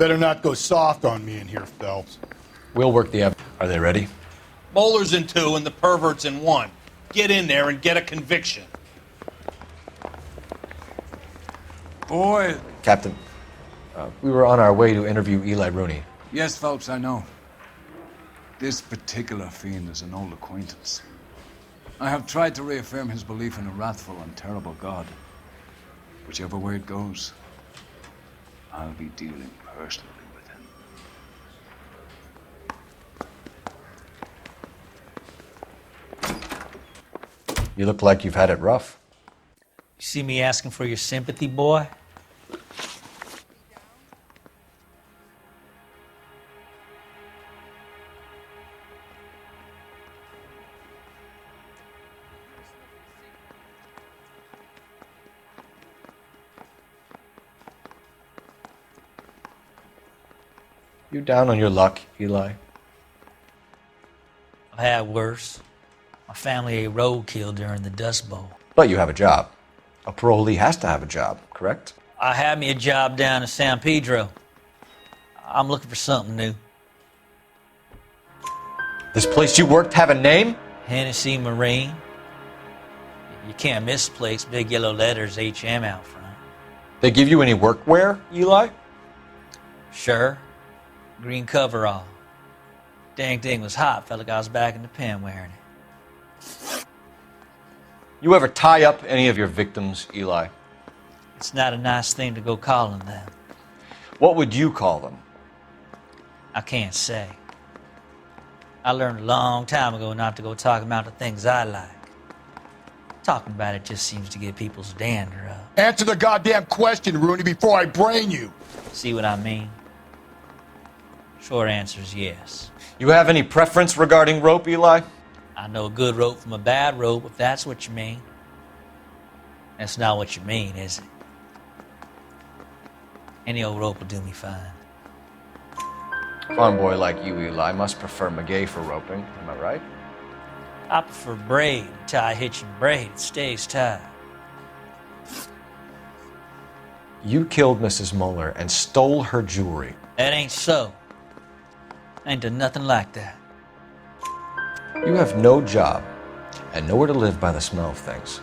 better not go soft on me in here, Phelps. We'll work the evidence. Are they ready? Moeller's in 2 and the pervert's in 1. Get in there and get a conviction. Boy. Captain, we were on our way to interview Eli Rooney. Yes, Phelps, I know. This particular fiend is an old acquaintance. I have tried to reaffirm his belief in a wrathful and terrible God. Whichever way it goes, I'll be dealing personally with him. You look like you've had it rough. You see me asking for your sympathy, boy? You down on your luck, Eli? I've had worse. My family ate roadkill during the Dust Bowl. But you have a job. A parolee has to have a job, correct? I had me a job down in San Pedro. I'm looking for something new. This place you worked have a name? Hennessy Marine. You can't miss the place. Big yellow letters, HM out front. They give you any workwear, Eli? Sure. Green coverall. Dang thing was hot. Felt like I was back in the pen wearing it. You ever tie up any of your victims, Eli? It's not a nice thing to go calling them. What would you call them? I can't say. I learned a long time ago not to go talking about the things I like. Talking about it just seems to get people's dander up. Answer the goddamn question, Rooney, before I brain you. See what I mean? Short answer is yes. You have any preference regarding rope, Eli? I know a good rope from a bad rope, if that's what you mean. That's not what you mean, is it? Any old rope will do me fine. Farm boy like you, Eli, must prefer McGay for roping. Am I right? I prefer braid. Tie hitching braid. It stays tied. You killed Mrs. Moeller and stole her jewelry. That ain't so. I ain't done nothing like that. You have no job and nowhere to live by the smell of things.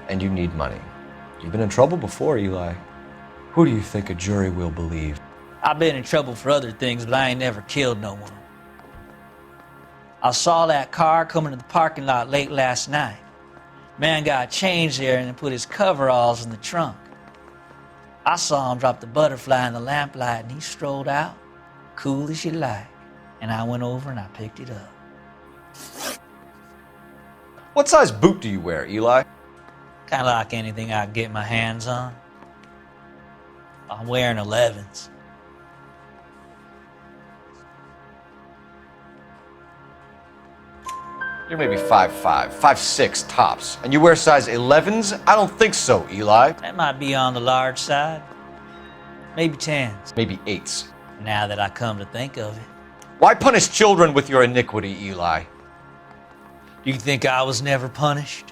And you need money. You've been in trouble before, Eli. Who do you think a jury will believe? I've been in trouble for other things, but I ain't never killed no one. I saw that car coming to the parking lot late last night. Man got changed there and then put his coveralls in the trunk. I saw him drop the butterfly in the lamplight and he strolled out, cool as you like. And I went over and I picked it up. What size boot do you wear, Eli? Kind of like anything I can get my hands on. I'm wearing 11s. You're maybe 5'5", 5'6", tops. And you wear size 11s? I don't think so, Eli. That might be on the large side. Maybe 10s. Maybe 8s. Now that I come to think of it. Why punish children with your iniquity, Eli? Do you think I was never punished?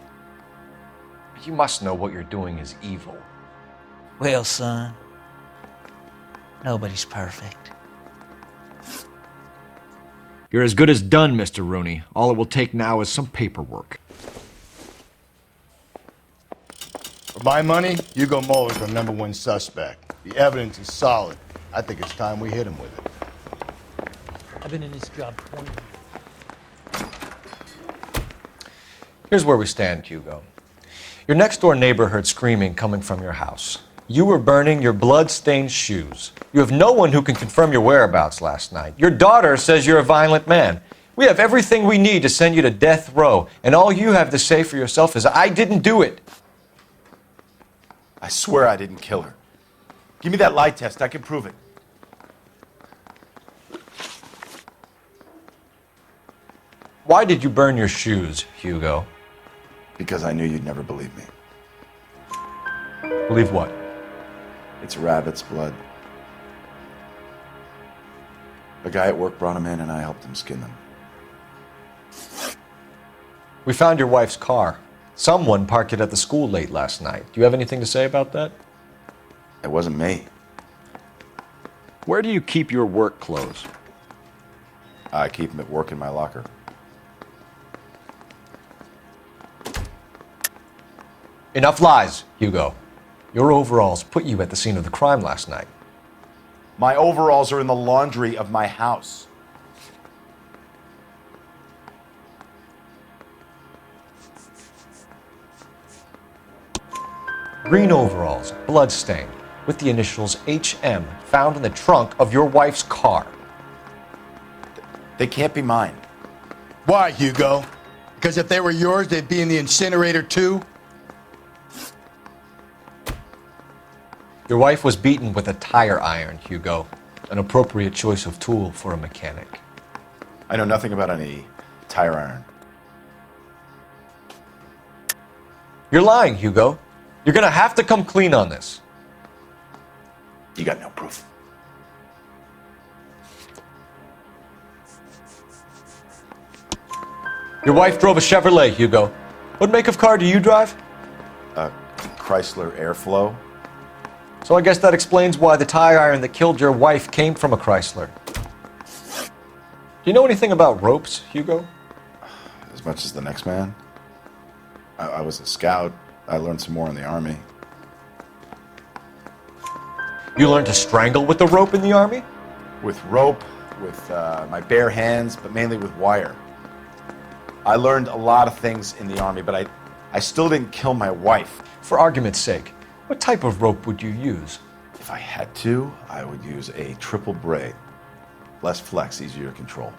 You must know what you're doing is evil. Well, son, nobody's perfect. You're as good as done, Mr. Rooney. All it will take now is some paperwork. For my money, Hugo Moeller's the #1 suspect. The evidence is solid. I think it's time we hit him with it. I've been in this job 20 years. Here's where we stand, Hugo. Your next-door neighbor heard screaming coming from your house. You were burning your blood-stained shoes. You have no one who can confirm your whereabouts last night. Your daughter says you're a violent man. We have everything we need to send you to death row, and all you have to say for yourself is, I didn't do it. I swear I didn't kill her. Give me that lie test. I can prove it. Why did you burn your shoes, Hugo? Because I knew you'd never believe me. Believe what? It's rabbit's blood. A guy at work brought him in and I helped him skin them. We found your wife's car. Someone parked it at the school late last night. Do you have anything to say about that? It wasn't me. Where do you keep your work clothes? I keep them at work in my locker. Enough lies, Hugo. Your overalls put you at the scene of the crime last night. My overalls are in the laundry of my house. Green overalls, bloodstained, with the initials HM found in the trunk of your wife's car. They can't be mine. Why, Hugo? Because if they were yours, they'd be in the incinerator too? Your wife was beaten with a tire iron, Hugo. An appropriate choice of tool for a mechanic. I know nothing about any tire iron. You're lying, Hugo. You're gonna have to come clean on this. You got no proof. Your wife drove a Chevrolet, Hugo. What make of car do you drive? A Chrysler Airflow. So I guess that explains why the tire iron that killed your wife came from a Chrysler. Do you know anything about ropes, Hugo? As much as the next man. I was a scout. I learned some more in the Army. You learned to strangle with the rope in the Army? With rope, with my bare hands, but mainly with wire. I learned a lot of things in the Army, but I still didn't kill my wife. For argument's sake, what type of rope would you use? If I had to, I would use a triple braid. Less flex, easier to control.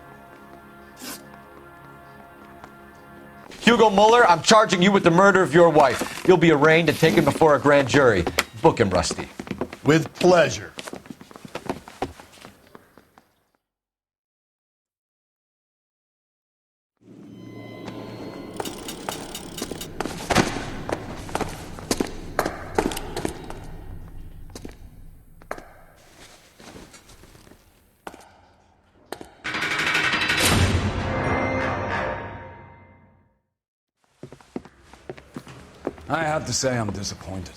Hugo Mueller, I'm charging you with the murder of your wife. You'll be arraigned and taken before a grand jury. Book him, Rusty. With pleasure. I have to say I'm disappointed.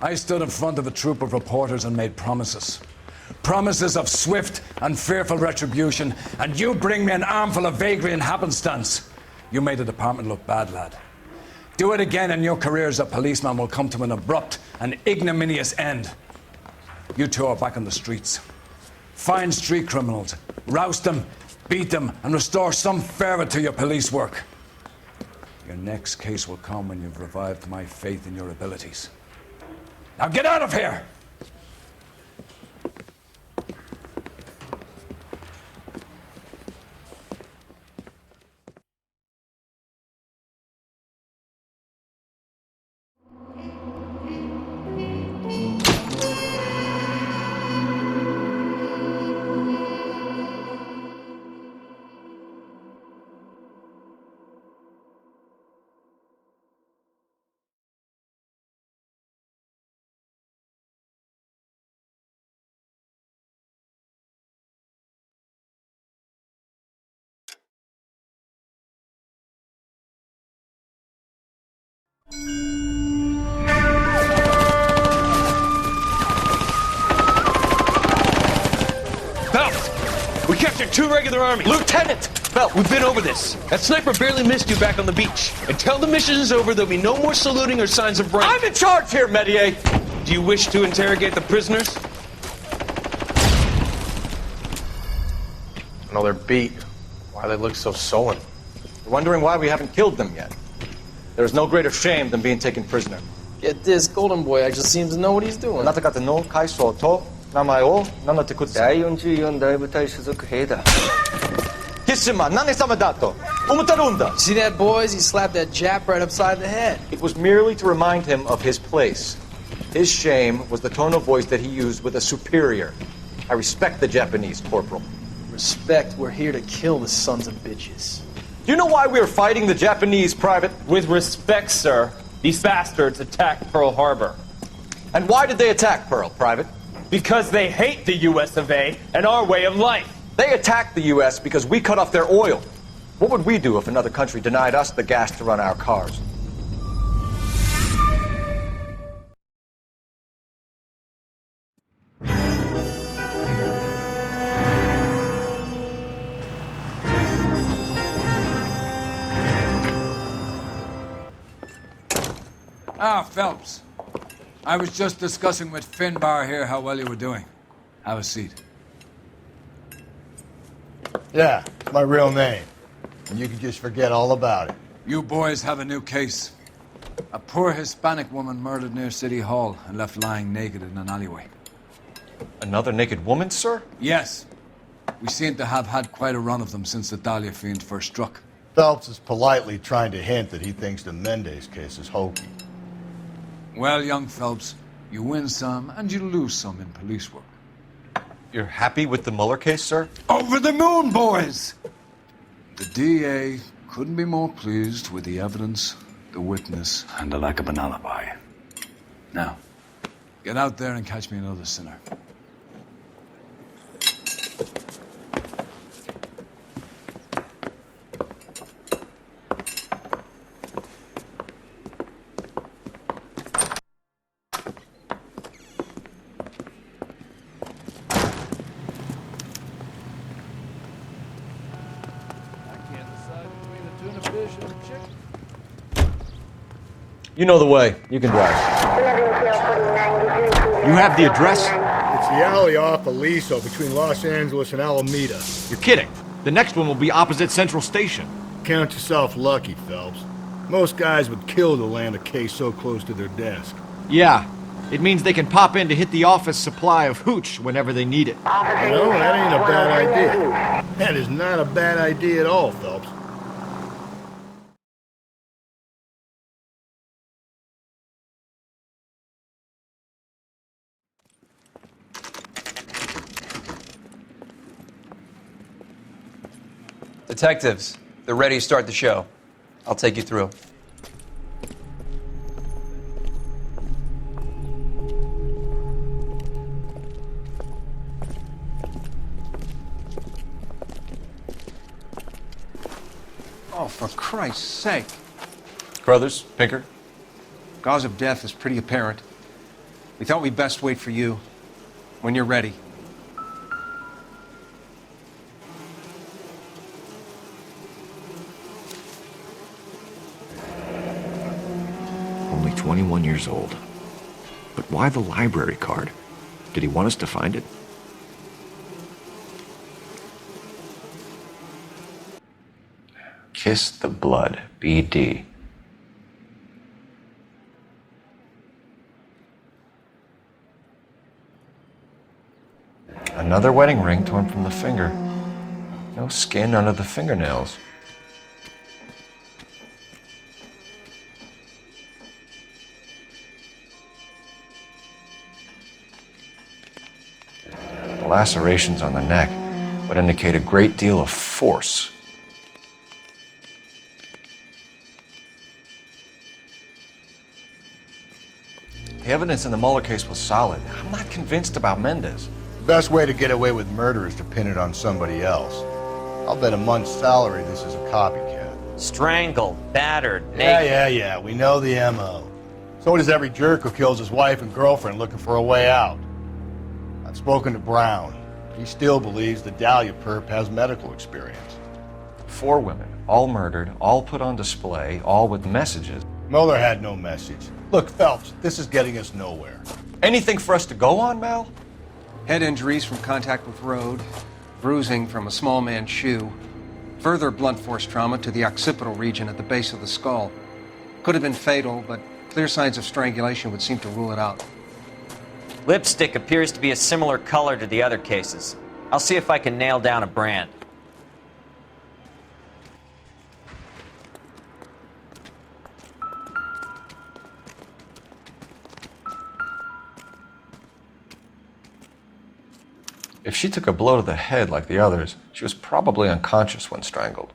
I stood in front of a troop of reporters and made promises. Promises of swift and fearful retribution, and you bring me an armful of vagary and happenstance. You made the department look bad, lad. Do it again and your career as a policeman will come to an abrupt and ignominious end. You two are back on the streets. Find street criminals, roust them, beat them, and restore some fervor to your police work. Your next case will come when you've revived my faith in your abilities. Now get out of here! We captured 2 regular army. Lieutenant! Belt, we've been over this. That sniper barely missed you back on the beach. Until the mission is over, there'll be no more saluting or signs of rank. I'm in charge here, Medier! Do you wish to interrogate the prisoners? I know they're beat. Why they look so sullen? You're wondering why we haven't killed them yet. There's no greater shame than being taken prisoner. Get this, Golden Boy actually seems to know what he's doing. あなた方の階層と名前を名乗ってください。第44大部隊所属兵だ。キッシュマン、何様だと思ってるんだ。 See that, boys? He slapped that Jap right upside the head. It was merely to remind him of his place. His shame was the tone of voice that he used with a superior. I respect the Japanese, Corporal. Respect, we're here to kill the sons of bitches. Do you know why we are fighting the Japanese, Private? With respect, sir, these bastards attacked Pearl Harbor. And why did they attack Pearl, Private? Because they hate the US of A and our way of life. They attacked the U.S. because we cut off their oil. What would we do if another country denied us the gas to run our cars? Ah, Phelps. I was just discussing with Finbar here how well you were doing. Have a seat. Yeah, it's my real name. And you can just forget all about it. You boys have a new case. A poor Hispanic woman murdered near City Hall and left lying naked in an alleyway. Another naked woman, sir? Yes. We seem to have had quite a run of them since the Dahlia fiend first struck. Phelps is politely trying to hint that he thinks the Mendez case is hokey. Well, young Phelps, you win some and you lose some in police work. You're happy with the Mueller case, sir? Over the moon, boys! The DA couldn't be more pleased with the evidence, the witness, and the lack of an alibi. Now, get out there and catch me another sinner. You know the way. You can drive. You have the address? It's the alley off Aliso between Los Angeles and Alameda. You're kidding. The next one will be opposite Central Station. Count yourself lucky, Phelps. Most guys would kill to land a case so close to their desk. Yeah. It means they can pop in to hit the office supply of hooch whenever they need it. You know, that ain't a bad idea. That is not a bad idea at all, Phelps. Detectives, they're ready to start the show. I'll take you through. Oh, for Christ's sake. Crothers, Pinker. Cause of death is pretty apparent. We thought we'd best wait for you. When you're ready. Only 21 years old. But why the library card? Did he want us to find it? Kiss the Blood, BD. Another wedding ring torn from the finger. No skin under the fingernails. The lacerations on the neck would indicate a great deal of force. The evidence in the Mueller case was solid. I'm not convinced about Mendez. The best way to get away with murder is to pin it on somebody else. I'll bet a month's salary this is a copycat. Strangled, battered, Yeah. We know the M.O. So does every jerk who kills his wife and girlfriend looking for a way out. I've spoken to Brown. He still believes the Dahlia perp has medical experience. 4 women, all murdered, all put on display, all with messages. Mueller had no message. Look, Phelps, this is getting us nowhere. Anything for us to go on, Mal? Head injuries from contact with road, bruising from a small man's shoe, further blunt force trauma to the occipital region at the base of the skull. Could have been fatal, but clear signs of strangulation would seem to rule it out. Lipstick appears to be a similar color to the other cases. I'll see if I can nail down a brand. If she took a blow to the head like the others, she was probably unconscious when strangled.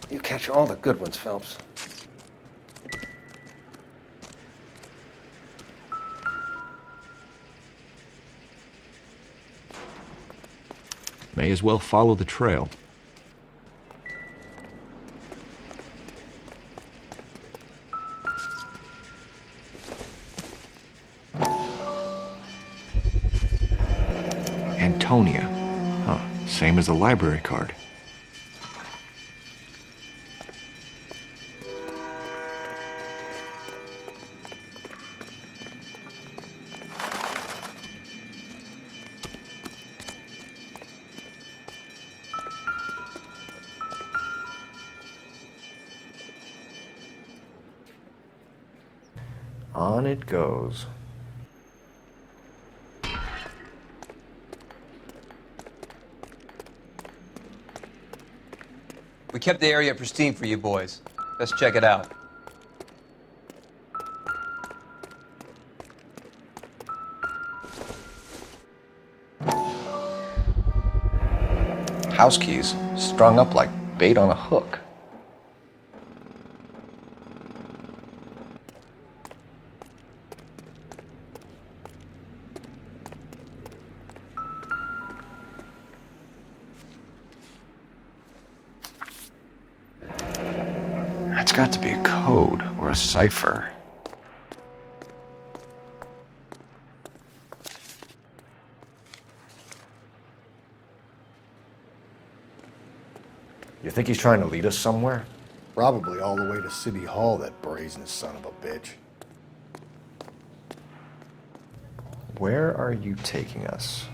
You catch all the good ones, Phelps. May as well follow the trail. Antonia. Huh. Same as the library card. On it goes. We kept the area pristine for you boys. Let's check it out. House keys strung up like bait on a hook. That's got to be a code or a cipher. You think he's trying to lead us somewhere? Probably all the way to City Hall, that brazen son of a bitch. Where are you taking us?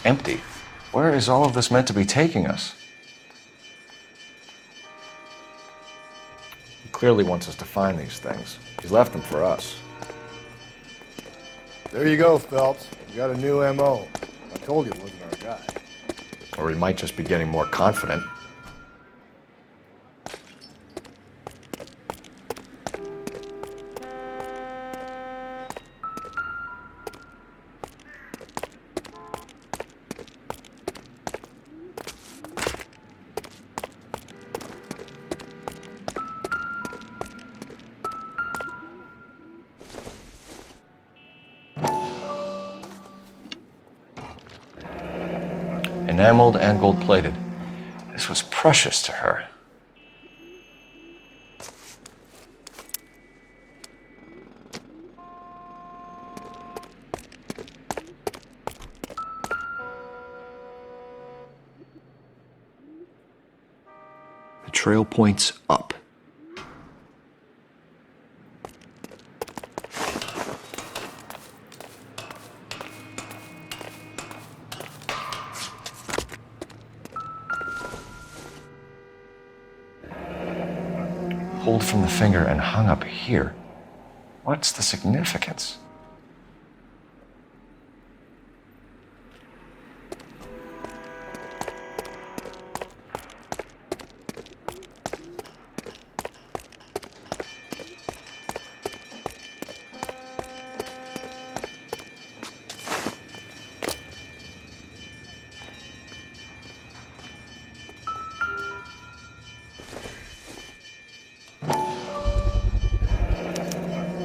Empty. Where is all of this meant to be taking us? He clearly wants us to find these things. He's left them for us. There you go, Phelps. You got a new M.O. I told you it wasn't our guy. Or he might just be getting more confident. Enameled and gold-plated. This was precious to her. The trail points up. Pulled from the finger and hung up here. What's the significance?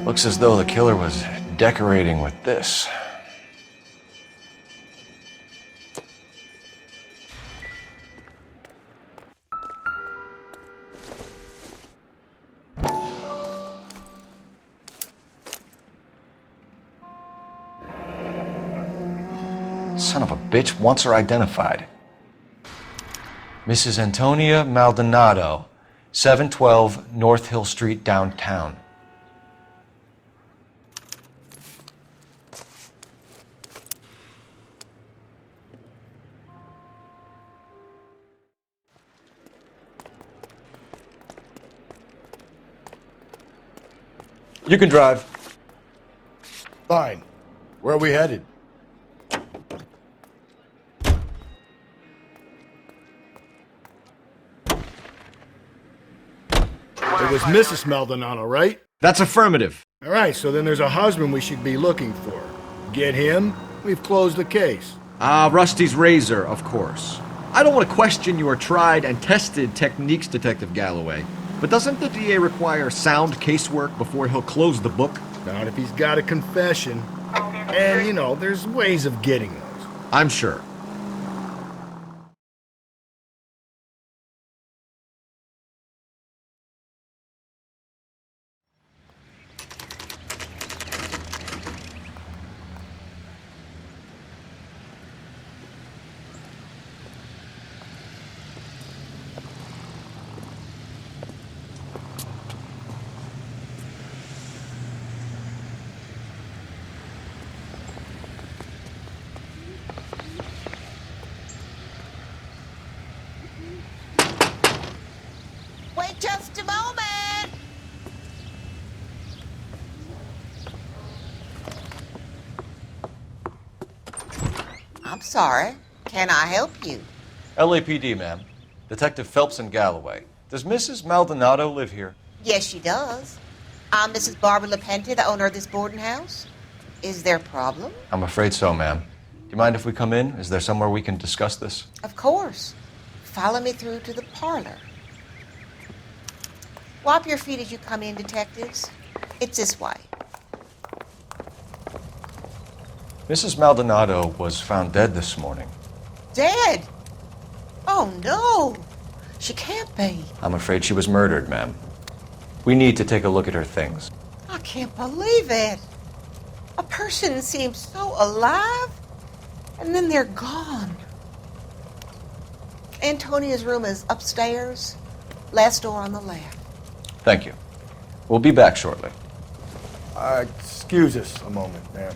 Looks as though the killer was decorating with this. Son of a bitch wants her identified. Mrs. Antonia Maldonado, 712 North Hill Street, downtown. You can drive. Fine. Where are we headed? It was Mrs. Maldonado, right? That's affirmative. All right, so then there's a husband we should be looking for. Get him, we've closed the case. Rusty's razor, of course. I don't want to question your tried and tested techniques, Detective Galloway. But doesn't the DA require sound casework before he'll close the book? Not if he's got a confession. And, you know, there's ways of getting those. I'm sure. Wait just a moment! I'm sorry. Can I help you? LAPD, ma'am. Detective Phelps and Galloway. Does Mrs. Maldonado live here? Yes, she does. I'm Mrs. Barbara LaPente, the owner of this boarding house. Is there a problem? I'm afraid so, ma'am. Do you mind if we come in? Is there somewhere we can discuss this? Of course. Follow me through to the parlor. Wipe your feet as you come in, detectives. It's this way. Mrs. Maldonado was found dead this morning. Dead? Oh, no. She can't be. I'm afraid she was murdered, ma'am. We need to take a look at her things. I can't believe it. A person seems so alive, and then they're gone. Antonia's room is upstairs, last door on the left. Thank you. We'll be back shortly. Excuse us a moment, ma'am.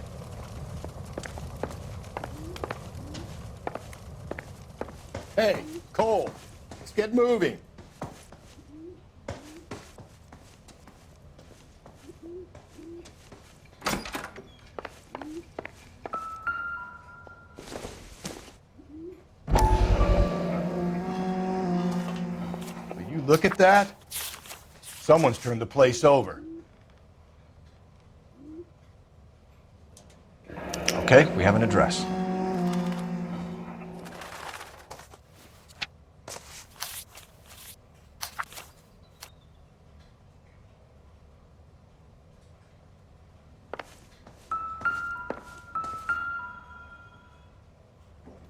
Hey, Cole, let's get moving. Will you look at that? Someone's turned the place over. Okay, we have an address.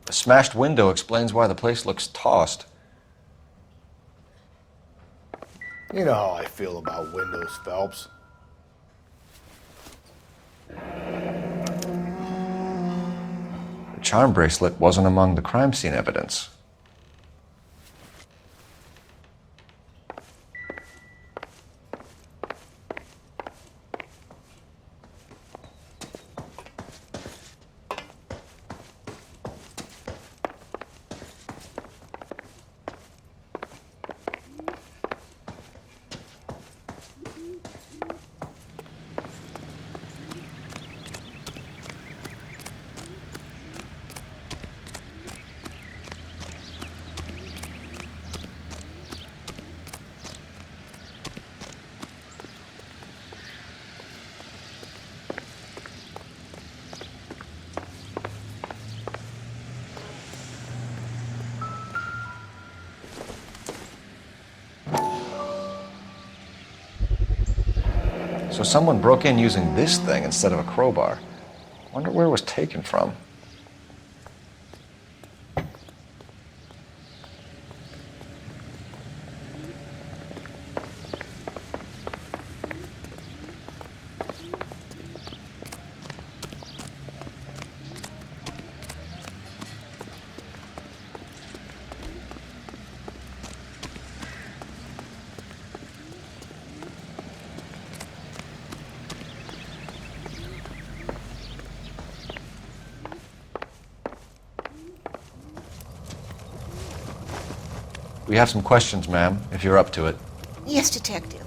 The smashed window explains why the place looks tossed. You know how I feel about windows, Phelps. The charm bracelet wasn't among the crime scene evidence. So someone broke in using this thing instead of a crowbar. Wonder where it was taken from. We have some questions, ma'am, if you're up to it. Yes, detective.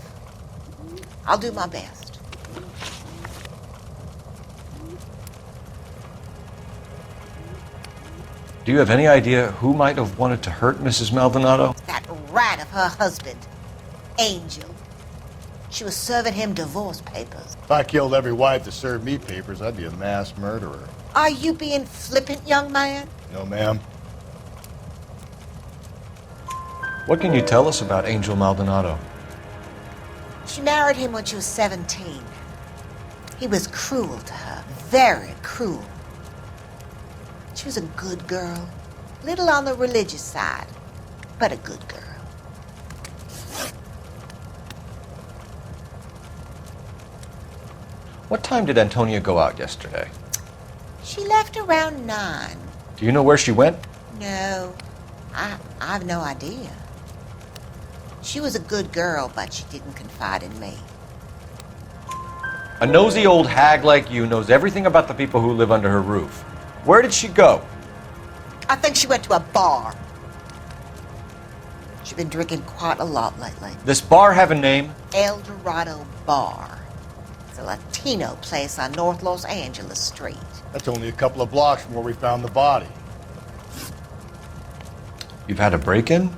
I'll do my best. Do you have any idea who might have wanted to hurt Mrs. Maldonado? That rat of her husband, Angel. She was serving him divorce papers. If I killed every wife that served me papers, I'd be a mass murderer. Are you being flippant, young man? No, ma'am. What can you tell us about Angel Maldonado? She married him when she was 17. He was cruel to her, very cruel. She was a good girl, little on the religious side, but a good girl. What time did Antonia go out yesterday? She left around 9. Do you know where she went? No, I've no idea. She was a good girl, but she didn't confide in me. A nosy old hag like you knows everything about the people who live under her roof. Where did she go? I think she went to a bar. She's been drinking quite a lot lately. This bar have a name? El Dorado Bar. It's a Latino place on North Los Angeles Street. That's only a couple of blocks from where we found the body. You've had a break-in?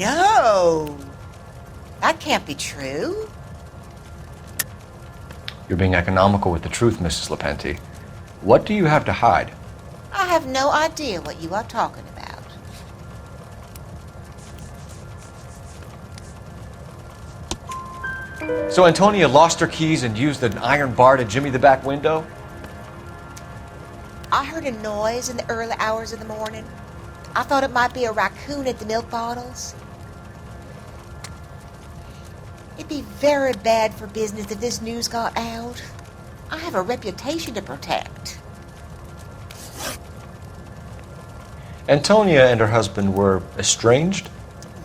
No! That can't be true. You're being economical with the truth, Mrs. Lepenti. What do you have to hide? I have no idea what you are talking about. So Antonia lost her keys and used an iron bar to jimmy the back window? I heard a noise in the early hours of the morning. I thought it might be a raccoon at the milk bottles. It'd be very bad for business if this news got out. I have a reputation to protect. Antonia and her husband were estranged?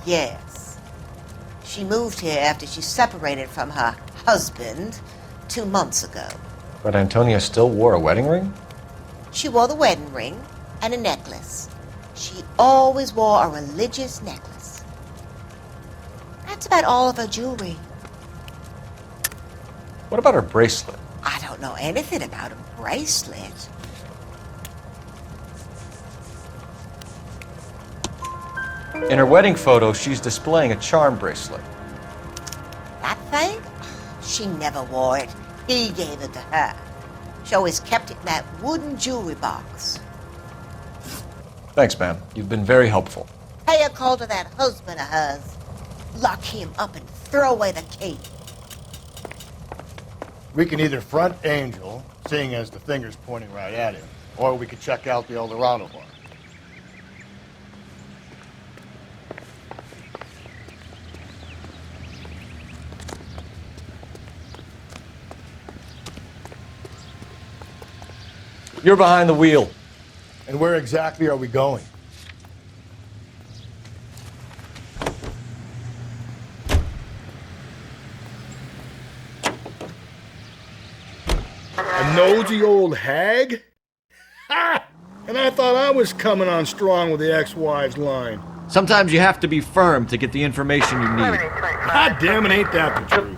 Yes. She moved here after she separated from her husband 2 months ago. But Antonia still wore a wedding ring? She wore the wedding ring and a necklace. She always wore a religious necklace. That's about all of her jewelry. What about her bracelet? I don't know anything about a bracelet. In her wedding photo, she's displaying a charm bracelet. That thing? She never wore it. He gave it to her. She always kept it in that wooden jewelry box. Thanks, ma'am. You've been very helpful. Pay a call to that husband of hers. Lock him up and throw away the key. We can either front Angel, seeing as the finger's pointing right at him, or we could check out the El Dorado bar. You're behind the wheel. And where exactly are we going? A nosy old hag? Ha! And I thought I was coming on strong with the ex-wives line. Sometimes you have to be firm to get the information you need. God damn it, ain't that the truth?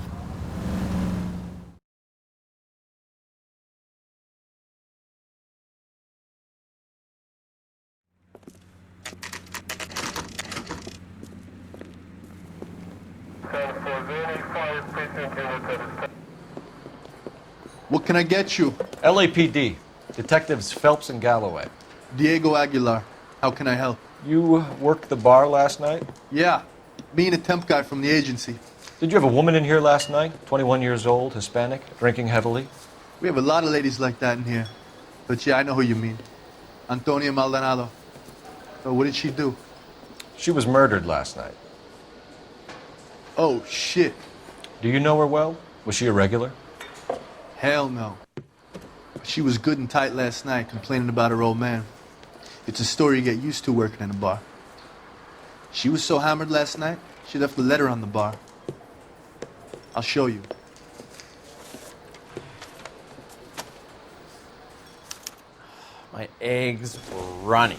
What can I get you? LAPD. Detectives Phelps and Galloway. Diego Aguilar. How can I help? You worked the bar last night? Yeah. Me and a temp guy from the agency. Did you have a woman in here last night? 21 years old, Hispanic, drinking heavily? We have a lot of ladies like that in here. But yeah, I know who you mean. Antonia Maldonado. So what did she do? She was murdered last night. Oh, shit. Do you know her well? Was she a regular? Hell no. She was good and tight last night, complaining about her old man. It's a story you get used to working in a bar. She was so hammered last night, she left a letter on the bar. I'll show you. My eggs were runny.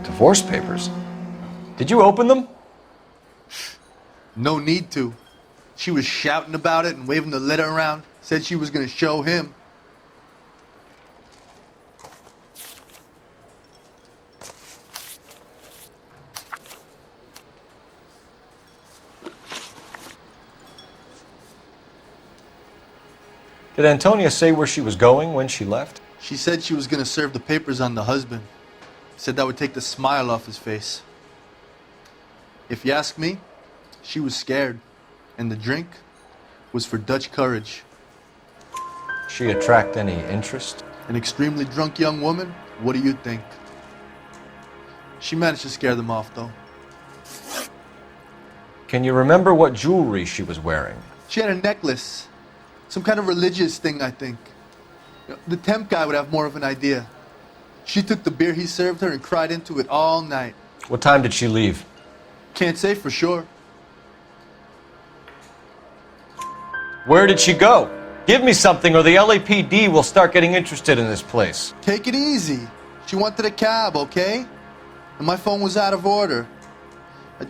Divorce papers. Did you open them? No need to. She was shouting about it and waving the letter around. Said she was going to show him. Did Antonia say where she was going when she left? She said she was gonna serve the papers on the husband. Said that would take the smile off his face. If you ask me, she was scared. And the drink was for Dutch courage. She attract any interest? An extremely drunk young woman? What do you think? She managed to scare them off, though. Can you remember what jewelry she was wearing? She had a necklace. Some kind of religious thing, I think. The temp guy would have more of an idea. She took the beer he served her and cried into it all night. What time did she leave? Can't say for sure. Where did she go? Give me something or the LAPD will start getting interested in this place. Take it easy. She wanted a cab, okay? And my phone was out of order.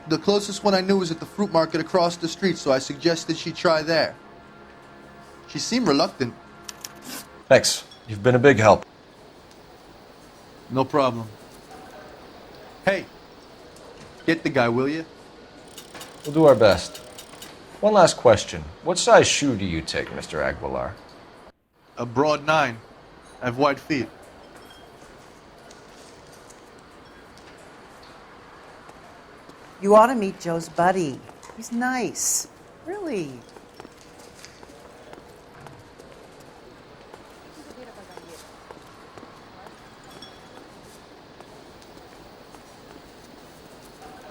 The closest one I knew was at the fruit market across the street, so I suggested she try there. She seemed reluctant. Thanks. You've been a big help. No problem. Hey, get the guy, will you? We'll do our best. One last question. What size shoe do you take, Mr. Aguilar? A broad 9. I have wide feet. You ought to meet Joe's buddy. He's nice. Really.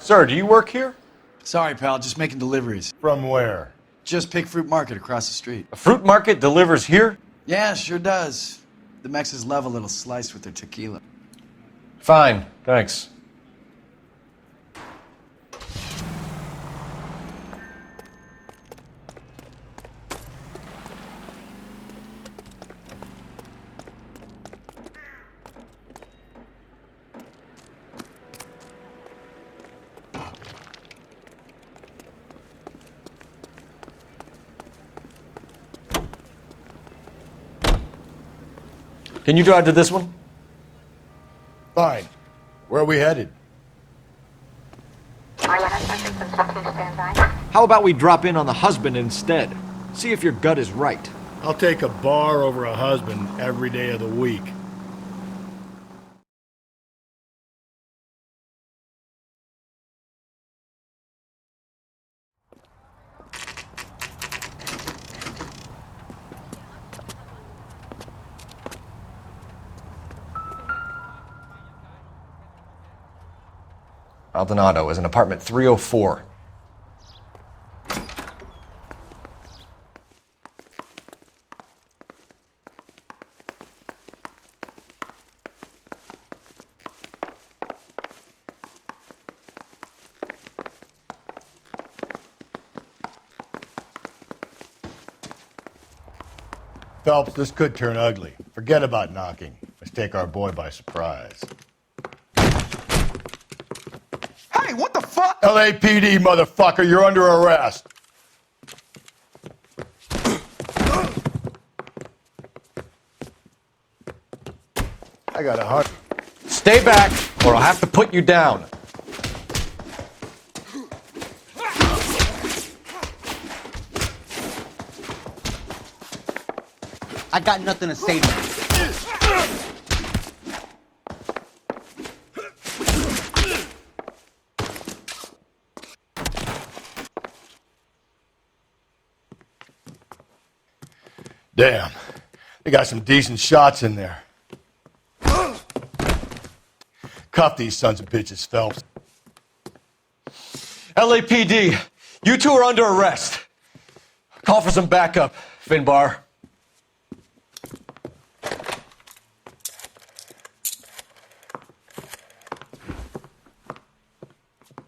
Sir, do you work here? Sorry, pal, just making deliveries. From where? Just Pig Fruit Market across the street. A fruit market delivers here? Yeah, sure does. The Mexes love a little slice with their tequila. Fine, thanks. Can you drive to this one? Fine. Where are we headed? How about we drop in on the husband instead? See if your gut is right. I'll take a bar over a husband every day of the week. Maldonado is in apartment 304. Phelps, this could turn ugly. Forget about knocking. Let's take our boy by surprise. Hey, what the fuck? LAPD, motherfucker, you're under arrest. I got a heart. Stay back, or I'll have to put you down. I got nothing to say to you. Damn. They got some decent shots in there. Cuff these sons of bitches, Phelps. LAPD, you two are under arrest. Call for some backup, Finbar.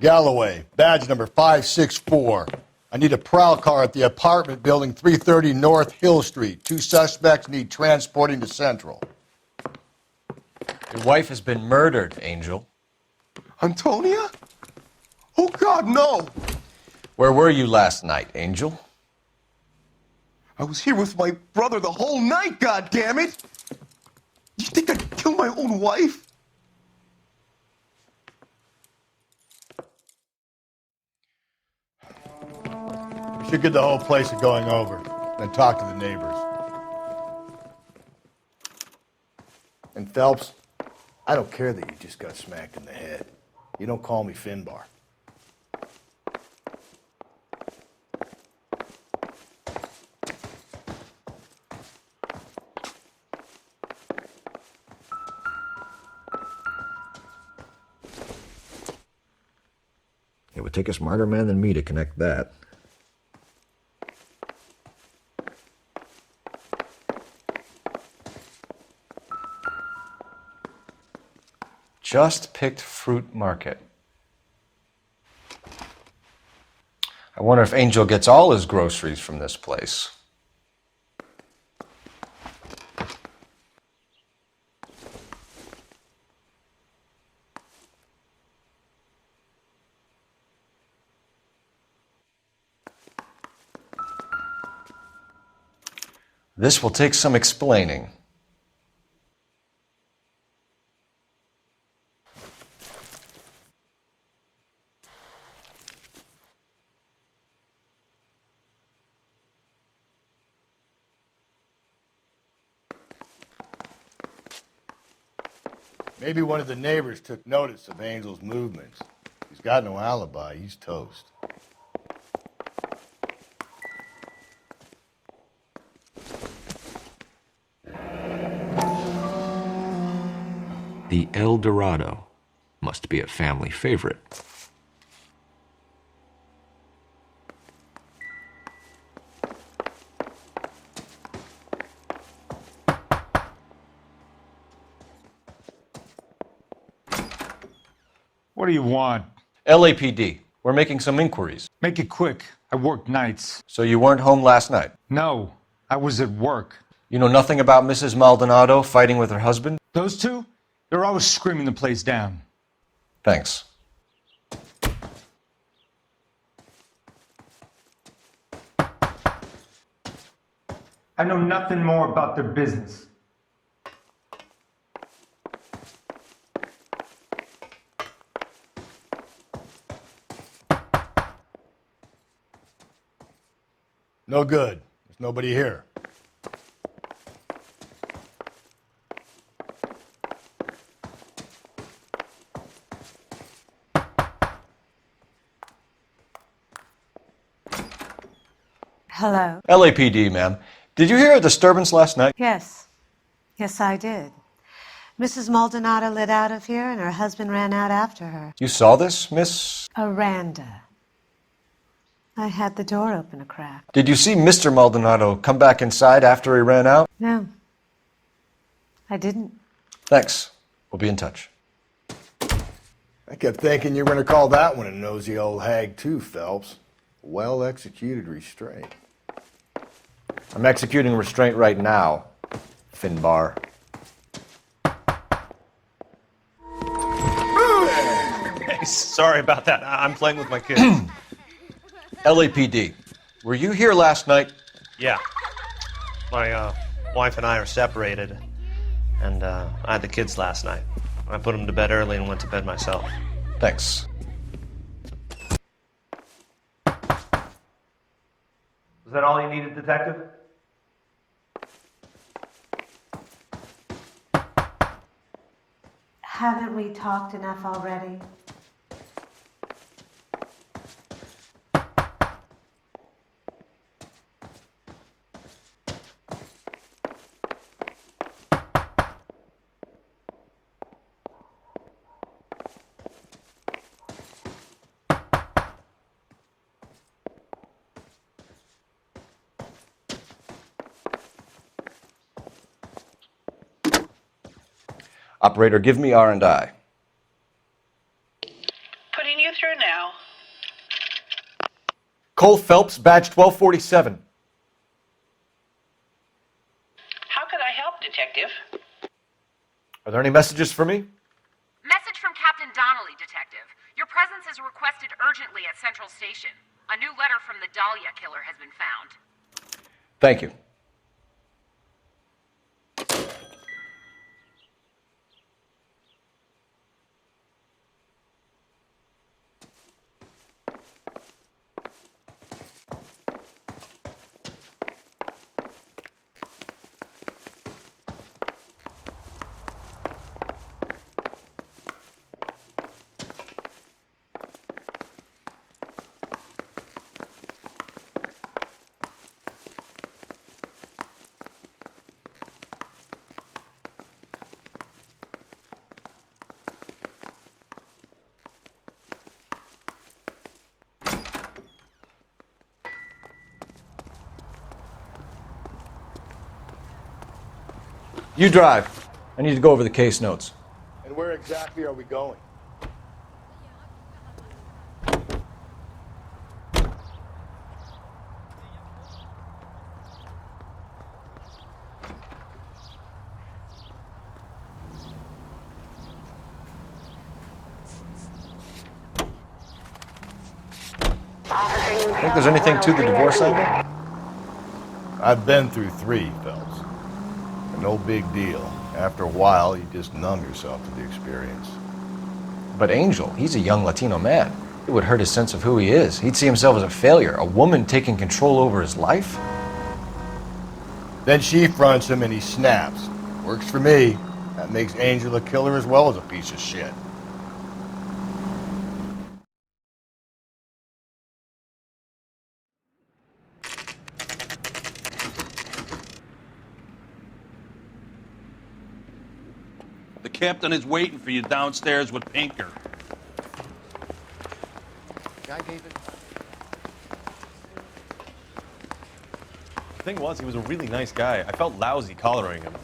Galloway, badge number 564. I need a prowl car at the apartment building 330 North Hill Street. 2 suspects need transporting to Central. Your wife has been murdered, Angel. Antonia? Oh, God, no! Where were you last night, Angel? I was here with my brother the whole night, God damn it! You think I'd kill my own wife? We should get the whole place going over, then talk to the neighbors. Phelps, I don't care that you just got smacked in the head. You don't call me Finbar. It would take a smarter man than me to connect that. Just picked fruit market. I wonder if Angel gets all his groceries from this place. This will take some explaining. Maybe one of the neighbors took notice of Angel's movements. He's got no alibi. He's toast. The El Dorado must be a family favorite. What do you want? LAPD. We're making some inquiries. Make it quick. I work nights. So you weren't home last night? No, I was at work. You know nothing about Mrs. Maldonado fighting with her husband? Those two? They're always screaming the place down. Thanks. I know nothing more about their business. No good. There's nobody here. Hello? LAPD, ma'am. Did you hear a disturbance last night? Yes. Yes, I did. Mrs. Maldonado lit out of here, and her husband ran out after her. You saw this, Miss? Aranda. I had the door open a crack. Did you see Mr. Maldonado come back inside after he ran out? No. I didn't. Thanks. We'll be in touch. I kept thinking you were going to call that one a nosy old hag too, Phelps. Well-executed restraint. I'm executing restraint right now, Finbar. Hey, sorry about that. I'm playing with my kids. LAPD, were you here last night? Yeah. My wife and I are separated, and I had the kids last night. I put them to bed early and went to bed myself. Thanks. Is that all you needed, Detective? Haven't we talked enough already? Operator, give me R&I. Putting you through now. Cole Phelps, badge 1247. How could I help, Detective? Are there any messages for me? Message from Captain Donnelly, Detective. Your presence is requested urgently at Central Station. A new letter from the Dahlia killer has been found. Thank you. You drive. I need to go over the case notes. And where exactly are we going? Think there's anything to the divorce angle? I've been through 3, Phelps. No big deal. After a while, you just numb yourself to the experience. But Angel, he's a young Latino man. It would hurt his sense of who he is. He'd see himself as a failure, a woman taking control over his life. Then she fronts him and he snaps. Works for me. That makes Angel a killer as well as a piece of shit. The captain is waiting for you downstairs with Pinker. Guy gave it. The thing was, he was a really nice guy. I felt lousy collaring him.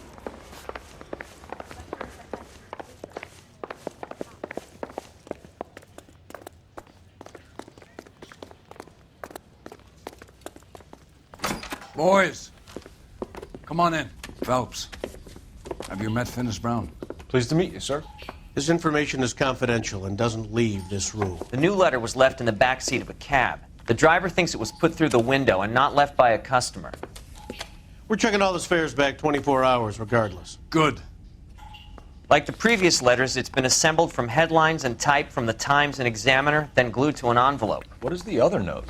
Boys, come on in. Phelps, have you met Finis Brown? Pleased to meet you, sir. This information is confidential and doesn't leave this room. The new letter was left in the back seat of a cab. The driver thinks it was put through the window and not left by a customer. We're checking all the fares back 24 hours regardless. Good. Like the previous letters, it's been assembled from headlines and typed from the Times and Examiner, then glued to an envelope. What is the other note?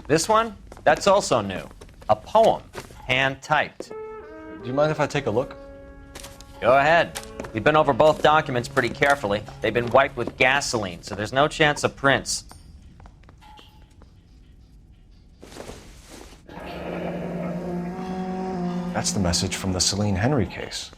This one? That's also new. A poem, hand-typed. Do you mind if I take a look? Go ahead. We've been over both documents pretty carefully. They've been wiped with gasoline, so there's no chance of prints. That's the message from the Celine Henry case.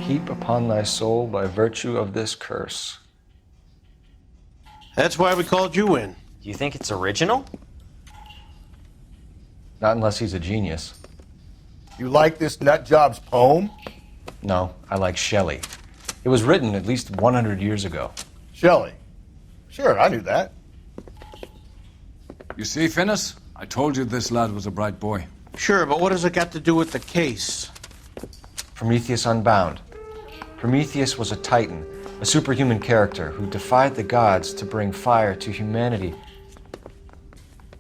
Heap upon thy soul by virtue of this curse. That's why we called you in. Do you think it's original? Not unless he's a genius. You like this nutjob's poem? No, I like Shelley. It was written at least 100 years ago. Shelley? Sure, I knew that. You see, Finis? I told you this lad was a bright boy. Sure, but what has it got to do with the case? Prometheus Unbound. Prometheus was a titan, a superhuman character who defied the gods to bring fire to humanity.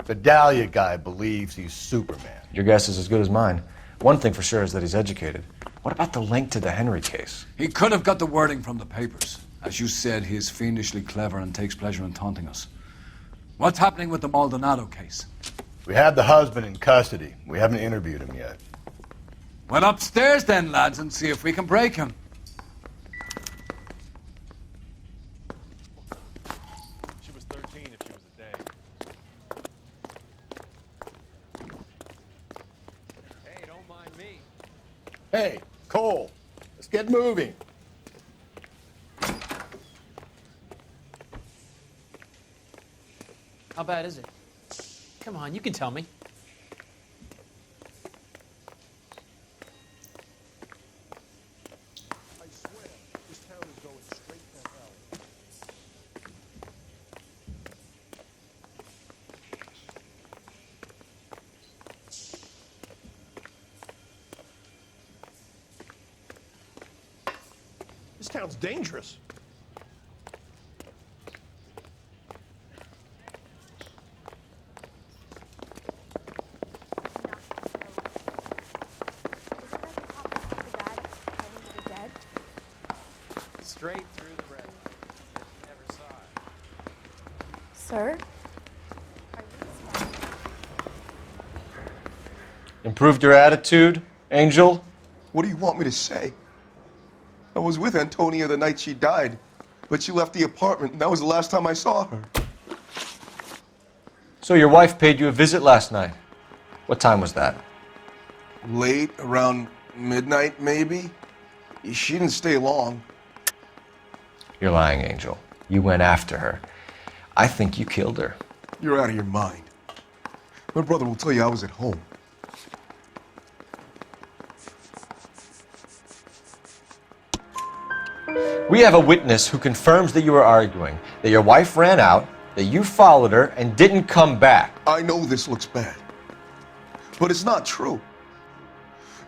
The Dahlia guy believes he's Superman. Your guess is as good as mine. One thing for sure is that he's educated. What about the link to the Henry case? He could have got the wording from the papers. As you said, he is fiendishly clever and takes pleasure in taunting us. What's happening with the Maldonado case? We have the husband in custody. We haven't interviewed him yet. Well, upstairs then, lads, and see if we can break him. She was 13 if she was a day. Hey, don't mind me. Hey, Cole, let's get moving. How bad is it? Come on, you can tell me. I swear, this town is going straight to hell. This town's dangerous. Straight through the bread. Never saw it. Sir? Improved your attitude, Angel? What do you want me to say? I was with Antonia the night she died, but she left the apartment, and that was the last time I saw her. So your wife paid you a visit last night. What time was that? Late, around midnight, maybe? She didn't stay long. You're lying, Angel. You went after her. I think you killed her. You're out of your mind. My brother will tell you I was at home. We have a witness who confirms that you were arguing, that your wife ran out, that you followed her, and didn't come back. I know this looks bad, but it's not true.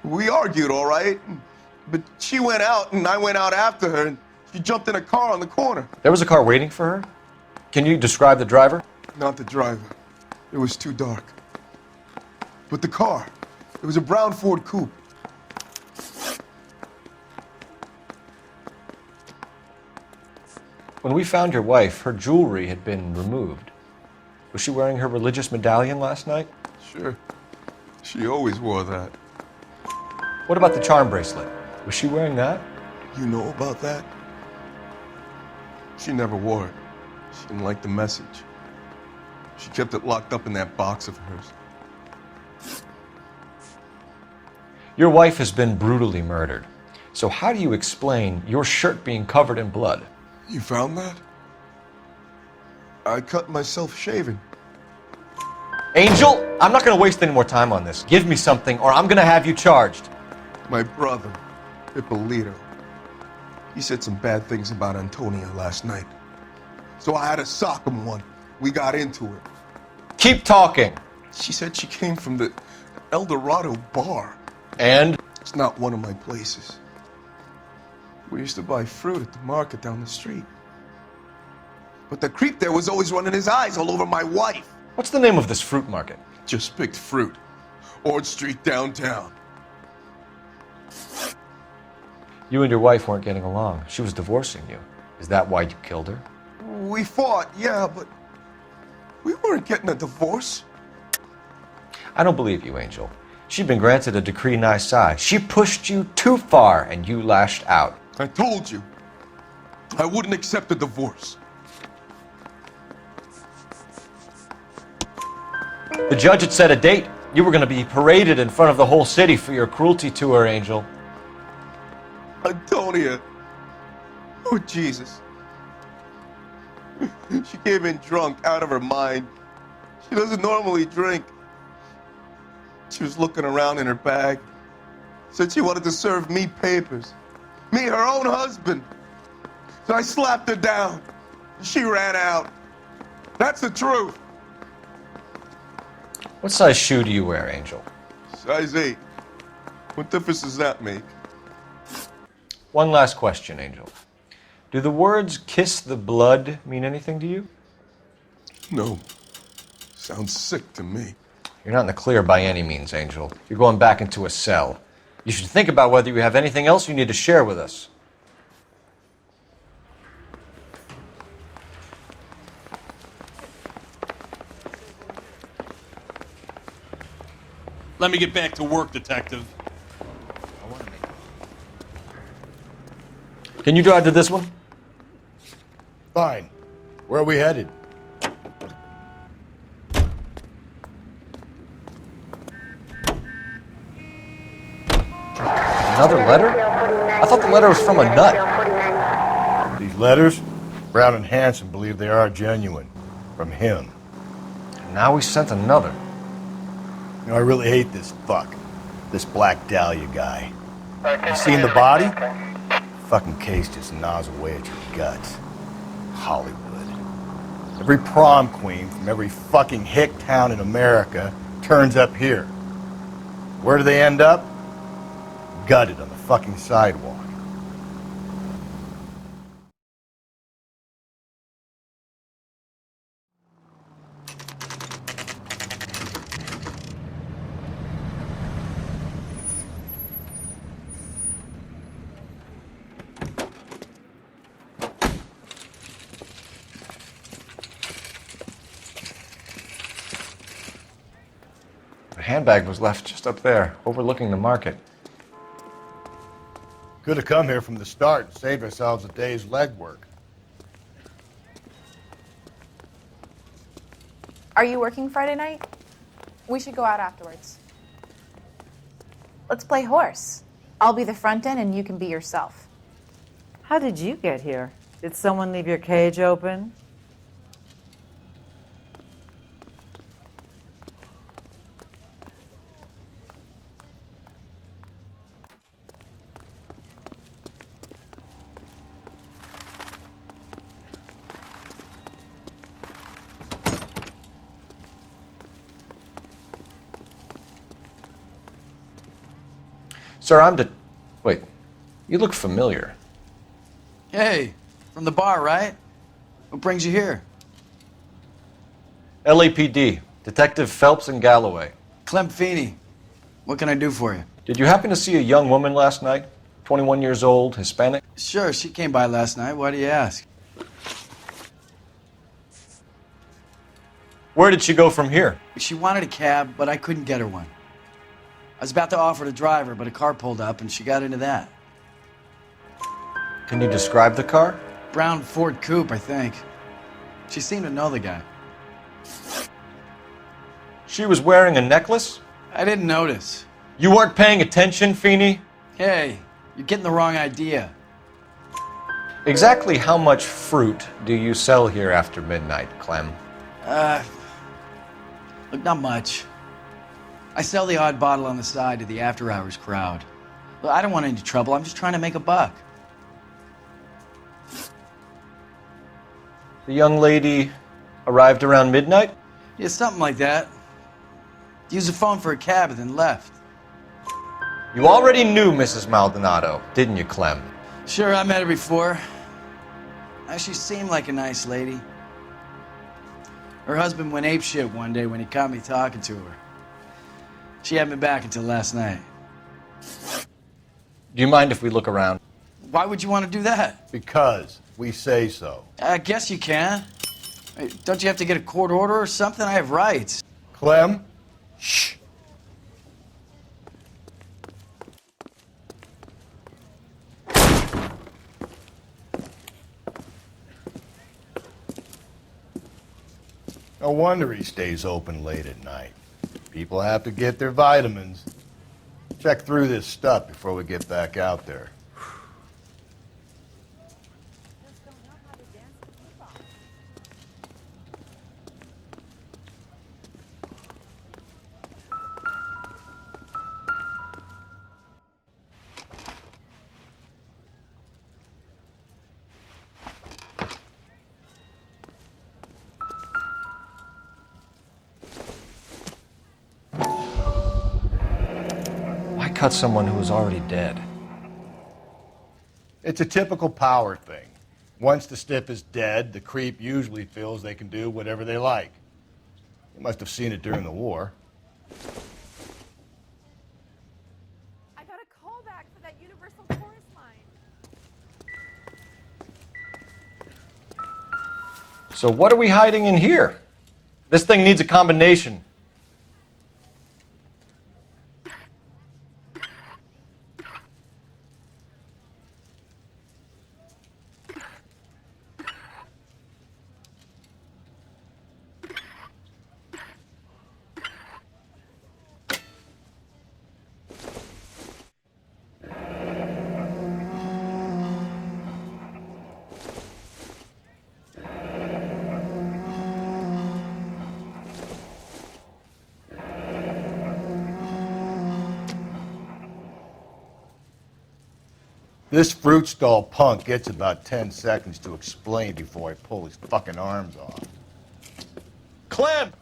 We argued, all right, but she went out and I went out after her and she jumped in a car on the corner. There was a car waiting for her? Can you describe the driver? Not the driver. It was too dark. But the car, it was a brown Ford Coupe. When we found your wife, her jewelry had been removed. Was she wearing her religious medallion last night? Sure. She always wore that. What about the charm bracelet? Was she wearing that? You know about that? She never wore it. She didn't like the message. She kept it locked up in that box of hers. Your wife has been brutally murdered. So how do you explain your shirt being covered in blood? You found that? I cut myself shaving. Angel, I'm not going to waste any more time on this. Give me something or I'm going to have you charged. My brother, Ippolito, he said some bad things about Antonia last night. So I had to sock him one. We got into it. Keep talking. She said she came from the El Dorado bar. And? It's not one of my places. We used to buy fruit at the market down the street. But the creep there was always running his eyes all over my wife. What's the name of this fruit market? Just picked fruit. Ord Street downtown. You and your wife weren't getting along. She was divorcing you. Is that why you killed her? We fought, yeah, but we weren't getting a divorce. I don't believe you, Angel. She'd been granted a decree nisi. She pushed you too far and you lashed out. I told you, I wouldn't accept a divorce. The judge had set a date. You were going to be paraded in front of the whole city for your cruelty to her, Angel. Antonia. Oh, Jesus. She came in drunk, out of her mind. She doesn't normally drink. She was looking around in her bag. Said she wanted to serve me papers. Me, her own husband. So I slapped her down. She ran out. That's the truth. What size shoe do you wear, Angel? Size 8. What difference does that make? One last question, Angel. Do the words kiss the blood mean anything to you? No. Sounds sick to me. You're not in the clear by any means, Angel. You're going back into a cell. You should think about whether you have anything else you need to share with us. Let me get back to work, Detective. Can you drive to this one? Fine. Where are we headed? Another letter? I thought the letter was from a nut. These letters? Brown and Hanson believe they are genuine. From him. And now we sent another. You know, I really hate this fuck. This Black Dahlia guy. You seen the body? Fucking case just gnaws away at your guts. Hollywood. Every prom queen from every fucking hick town in America turns up here. Where do they end up? Gutted on the fucking sidewalk. The handbag was left just up there, overlooking the market. Could have come here from the start and saved ourselves a day's legwork. Are you working Friday night? We should go out afterwards. Let's play horse. I'll be the front end and you can be yourself. How did you get here? Did someone leave your cage open? Sir, Wait, you look familiar. Hey, from the bar, right? What brings you here? LAPD, Detective Phelps and Galloway. Clem Feeney. What can I do for you? Did you happen to see a young woman last night? 21 years old, Hispanic? Sure, she came by last night. Why do you ask? Where did she go from here? She wanted a cab, but I couldn't get her one. I was about to offer to drive her, but a car pulled up and she got into that. Can you describe the car? Brown Ford Coupe, I think. She seemed to know the guy. She was wearing a necklace? I didn't notice. You weren't paying attention, Feeney? Hey, you're getting the wrong idea. Exactly how much fruit do you sell here after midnight, Clem? Look, not much. I sell the odd bottle on the side to the after-hours crowd. Look, I don't want any trouble. I'm just trying to make a buck. The young lady arrived around midnight? Yeah, something like that. Used the phone for a cab and then left. You already knew Mrs. Maldonado, didn't you, Clem? Sure, I met her before. She seemed like a nice lady. Her husband went apeshit one day when he caught me talking to her. She had me back until last night. Do you mind if we look around? Why would you want to do that? Because we say so. I guess you can. Hey, don't you have to get a court order or something? I have rights. Clem? Shh. No wonder he stays open late at night. People have to get their vitamins. Check through this stuff before we get back out there. Cut someone who was already dead. It's a typical power thing. Once the stiff is dead, the creep usually feels they can do whatever they like. You must have seen it during the war. I got a call back for that Universal Chorus line. So what are we hiding in here? This thing needs a combination. This fruit stall punk gets about 10 seconds to explain before I pull his fucking arms off. Clem!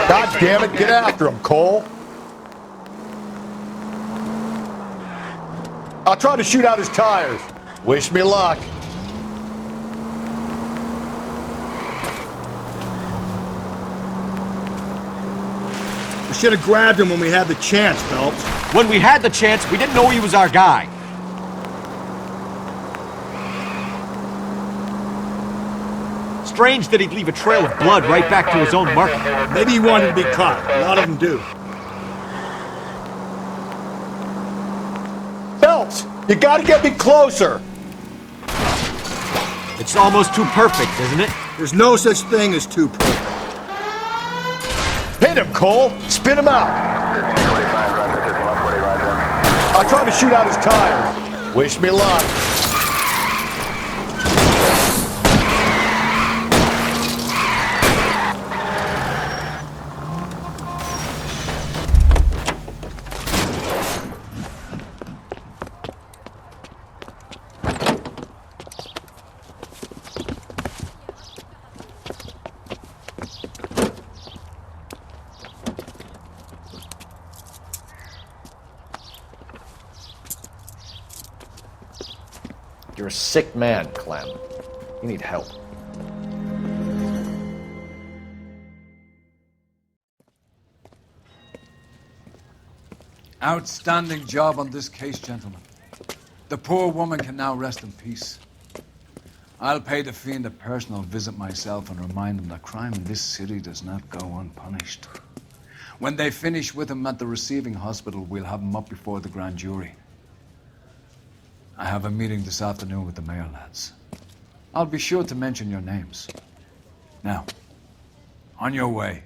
God damn it, get after him, Cole! I'll try to shoot out his tires. Wish me luck. We should have grabbed him when we had the chance, Phelps. When we had the chance, we didn't know he was our guy. Strange that he'd leave a trail of blood right back to his own market. Maybe he wanted to be caught. A lot of them do. Phelps, you gotta get me closer. It's almost too perfect, isn't it? There's no such thing as too perfect. Hit him, Cole! Spin him out! I tried to shoot out his tires. Wish me luck. You're a sick man, Clem. You need help. Outstanding job on this case, gentlemen. The poor woman can now rest in peace. I'll pay the fiend a personal visit myself and remind him that crime in this city does not go unpunished. When they finish with him at the receiving hospital, we'll have him up before the grand jury. I have a meeting this afternoon with the mayor lads. I'll be sure to mention your names. Now, on your way.